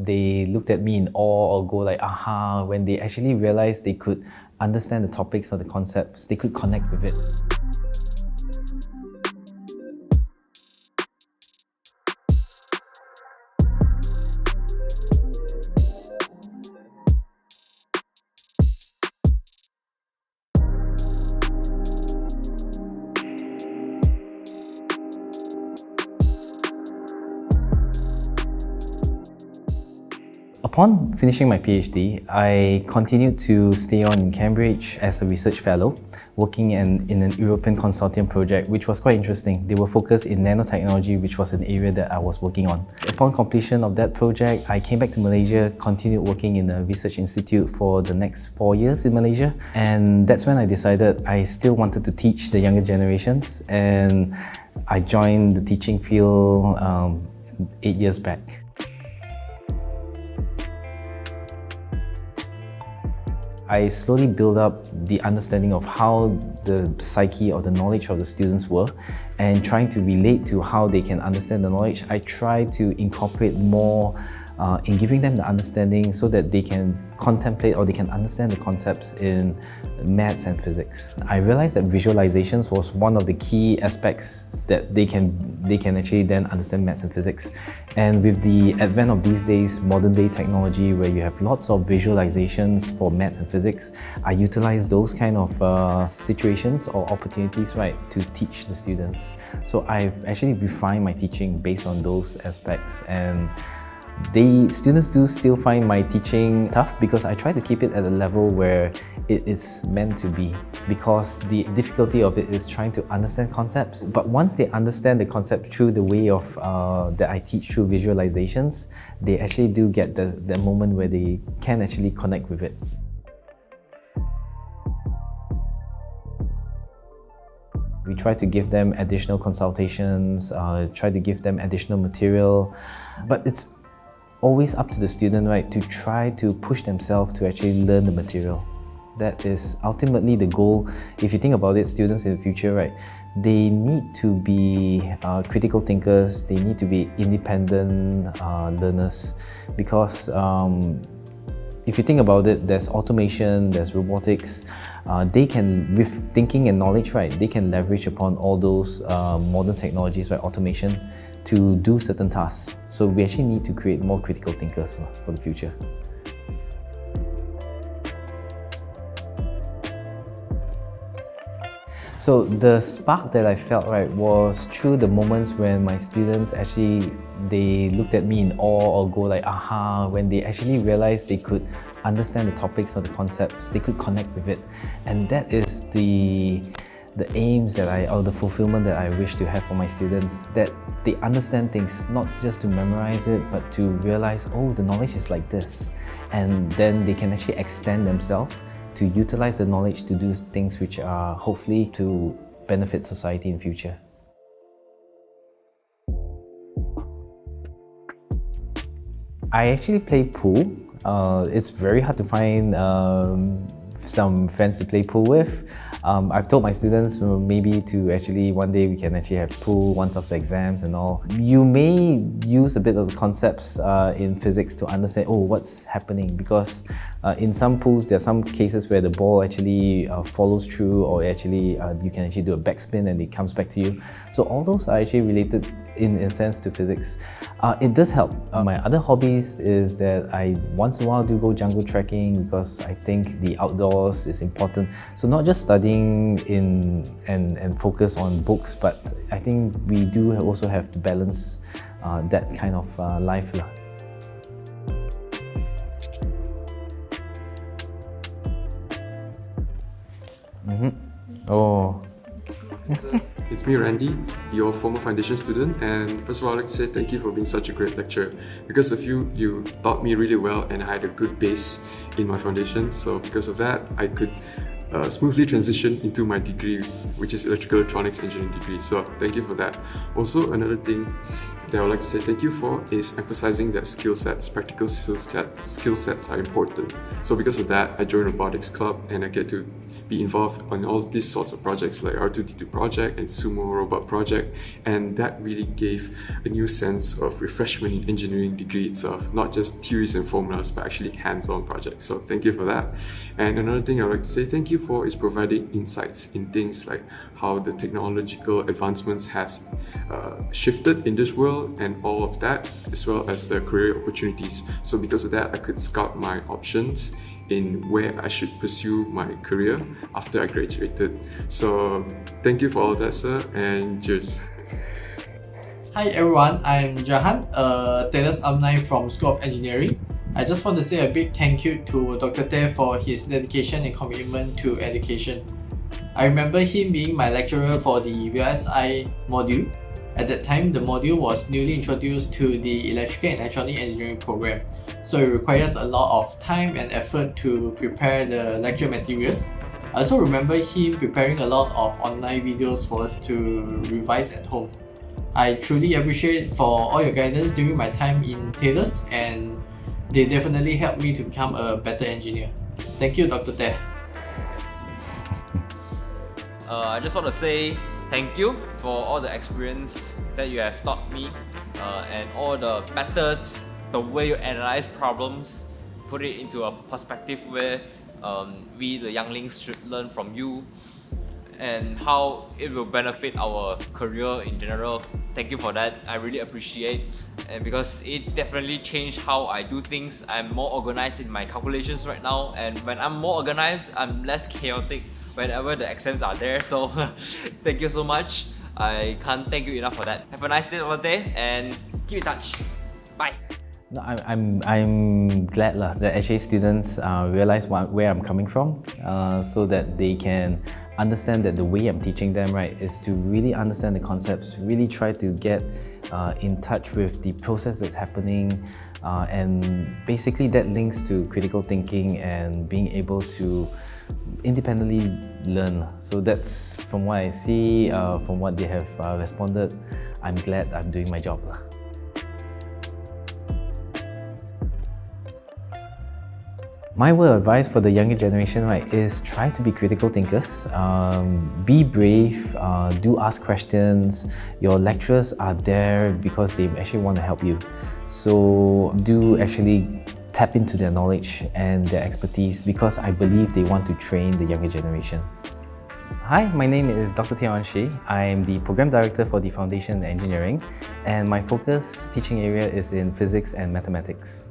they looked at me in awe or go like, aha, when they actually realized they could understand the topics or the concepts, they could connect with it. Upon finishing my PhD, I continued to stay on in Cambridge as a research fellow, working in an European consortium project, which was quite interesting. They were focused in nanotechnology, which was an area that I was working on. Upon completion of that project, I came back to Malaysia, continued working in a research institute for the next 4 years in Malaysia. And that's when I decided I still wanted to teach the younger generations, and I joined the teaching field 8 years back. I slowly built up the understanding of how the psyche or the knowledge of the students were, and trying to relate to how they can understand the knowledge. I try to incorporate more in giving them the understanding so that they can contemplate or they can understand the concepts in maths and physics. I realized that visualizations was one of the key aspects that they can actually then understand maths and physics. And with the advent of these days, modern day technology where you have lots of visualizations for maths and physics, I utilize those kind of situations or opportunities, right, to teach the students. So I've actually refined my teaching based on those aspects, and students do still find my teaching tough because I try to keep it at a level where it is meant to be, because the difficulty of it is trying to understand concepts. But once they understand the concept through the way of that I teach through visualizations, they actually do get the moment where they can actually connect with it. We try to give them additional consultations, try to give them additional material, but it's always up to the student, right, to try to push themselves to actually learn the material. That is ultimately the goal. If you think about it, students in the future, right, they need to be critical thinkers, they need to be independent learners, because if you think about it, there's automation, there's robotics. They can, with thinking and knowledge, right, they can leverage upon all those modern technologies, right, automation, to do certain tasks. So we actually need to create more critical thinkers for the future. So the spark that I felt, right, was through the moments when my students actually, they looked at me in awe or go like, aha, when they actually realized they could understand the topics or the concepts, they could connect with it. And that is the aims or the fulfillment that I wish to have for my students, that they understand things, not just to memorize it, but to realize, oh, the knowledge is like this. And then they can actually extend themselves to utilize the knowledge to do things which are hopefully to benefit society in future. I actually play pool. It's very hard to find some friends to play pool with. I've told my students maybe to actually one day we can actually have pool once after exams and all. You may use a bit of the concepts in physics to understand, oh, what's happening, because in some pools there are some cases where the ball actually follows through, or actually you can actually do a backspin and it comes back to you. So all those are actually related in a sense to physics. It does help. My other hobbies is that I once in a while do go jungle trekking, because I think the outdoors is important. So not just studying and focus on books, but I think we do also have to balance that kind of life. Oh. It's me, Randy, your former foundation student, and first of all, I'd like to say thank you for being such a great lecturer. Because of you, you taught me really well and I had a good base in my foundation, so because of that, I could smoothly transition into my degree, which is electrical electronics engineering degree, so thank you for that. Also, another thing that I would like to say thank you for is emphasizing that practical skill sets are important. So because of that, I joined robotics club and I get to be involved on all these sorts of projects like R2D2 project and Sumo robot project, and that really gave a new sense of refreshment in engineering degree itself, not just theories and formulas but actually hands-on projects. So thank you for that. And another thing I'd like to say thank you for is providing insights in things like how the technological advancements has shifted in this world and all of that, as well as the career opportunities. So because of that, I could scout my options in where I should pursue my career after I graduated. So thank you for all that, sir, and cheers. Hi everyone, I'm Jahan, a Taylor's alumni from School of Engineering. I just want to say a big thank you to Dr. Teh for his dedication and commitment to education. I remember him being my lecturer for the VLSI module. At that time, the module was newly introduced to the Electrical and Electronic Engineering program, so it requires a lot of time and effort to prepare the lecture materials. I also remember him preparing a lot of online videos for us to revise at home. I truly appreciate for all your guidance during my time in Taylor's, and they definitely helped me to become a better engineer. Thank you, Dr. Teh. I just want to say thank you for all the experience that you have taught me and all the methods, the way you analyze problems, put it into a perspective where we the younglings should learn from you, and how it will benefit our career in general. Thank you for that. I really appreciate, and because it definitely changed how I do things. I'm more organized in my calculations right now, and when I'm more organized, I'm less chaotic whenever the exams are there. So thank you so much. I can't thank you enough for that. Have a nice day, and keep in touch. Bye. No, I'm glad that actually students realize where I'm coming from, so that they can understand that the way I'm teaching them, right, is to really understand the concepts, really try to get in touch with the process that's happening, and basically that links to critical thinking and being able to independently learn. So that's from what I see, from what they have responded. I'm glad I'm doing my job. My word of advice for the younger generation, right, is try to be critical thinkers, be brave, do ask questions. Your lecturers are there because they actually want to help you. So do actually tap into their knowledge and their expertise, because I believe they want to train the younger generation. Hi, my name is Dr. Shih. I am the Program Director for the Foundation in Engineering, and my focus teaching area is in physics and mathematics.